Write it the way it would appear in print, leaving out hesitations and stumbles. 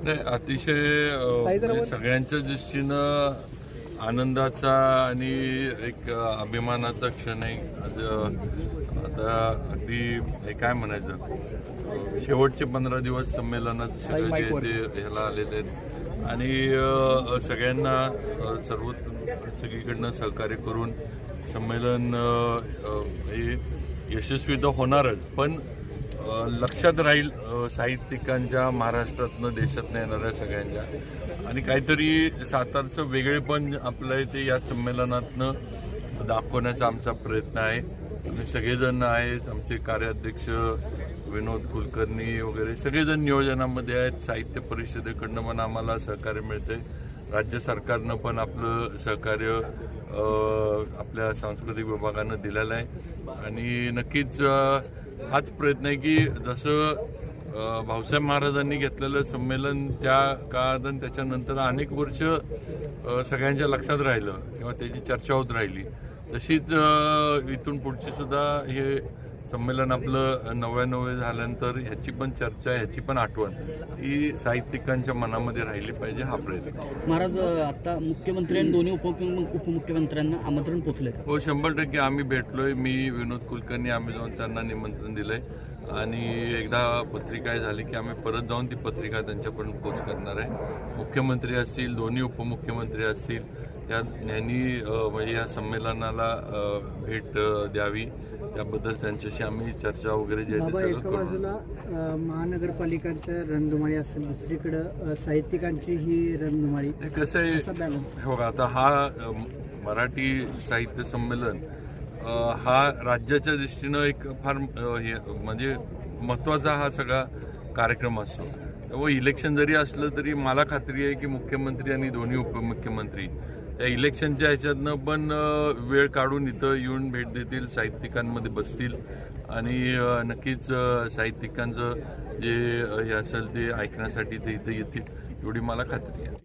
नाही, अतिशय म्हणजे सगळ्यांच्या दृष्टीनं आनंदाचा आणि एक अभिमानाचा क्षण आहे. आता अगदी हे काय म्हणायचं, शेवटचे 15 दिवस संमेलनात सगळे जे ते ह्याला आलेले आहेत आणि सगळ्यांना सगळीकडनं सहकार्य करून संमेलन हे यशस्वी तर होणारच, पण लक्षात राहील साहित्यिकांच्या, महाराष्ट्रातनं देशातनं येणाऱ्या सगळ्यांच्या, आणि काहीतरी सातारचं वेगळेपण आपलं ते या संमेलनातनं दाखवण्याचा आमचा प्रयत्न आहे. आम्ही सगळेजण आहेत, आमचे कार्याध्यक्ष विनोद कुलकर्णी वगैरे सगळेजण नियोजनामध्ये आहेत. साहित्य परिषदेकडनं पण आम्हाला सहकार्य मिळते, राज्य सरकारनं पण आपलं सहकार्य आपल्या सांस्कृतिक विभागानं दिलेलं आहे आणि नक्कीच हाच प्रयत्न आहे की जसं भाऊसाहेब महाराजांनी घेतलेलं संमेलन त्या काळात आणि त्याच्यानंतर अनेक वर्ष सगळ्यांच्या लक्षात राहिलं किंवा त्याची चर्चा होत राहिली, तशीच इथून पुढची सुद्धा हे संमेलन आपलं 99 झाल्यानंतर ह्याची पण चर्चा, ह्याची पण आठवण ही साहित्यिकांच्या मनामध्ये राहिली पाहिजे, हा प्रयत्न. महाराज, आता मुख्यमंत्री आणि दोन्ही उपमुख्यमंत्र्यांना आमंत्रण पोहोचले? हो, 100% आम्ही भेटलोय. मी विनोद कुलकर्णी, आम्ही जाऊन त्यांना निमंत्रण दिलंय आणि एकदा पत्रिका झाली की आम्ही परत जाऊन ती पत्रिका त्यांच्यापर्यंत पोच करणार आहे. मुख्यमंत्री असतील, दोन्ही उपमुख्यमंत्री असतील, यांनी म्हणजे या संमेलनाला भेट द्यावी, त्याबद्दल त्यांच्याशी आम्ही चर्चा वगैरे जे एका बाजूला महानगरपालिकांच्या रणधुमाळी असेल, दुसरीकडं साहित्यिकांची ही रणधुमाळी, कसं आहे हो, आता हा मराठी साहित्य संमेलन हा राज्याच्या दृष्टीनं एक फार हे म्हणजे महत्त्वाचा हा सगळा कार्यक्रम असतो. व इलेक्शन जरी असलं तरी मला खात्री आहे की मुख्यमंत्री आणि दोन्ही उपमुख्यमंत्री या इलेक्शनच्या ह्याच्यातनं पण वेळ काढून इथं येऊन भेट देतील, साहित्यिकांमध्ये बसतील आणि नक्कीच साहित्यिकांचं जे हे असेल ते ऐकण्यासाठी ते इथं येतील, एवढी मला खात्री आहे.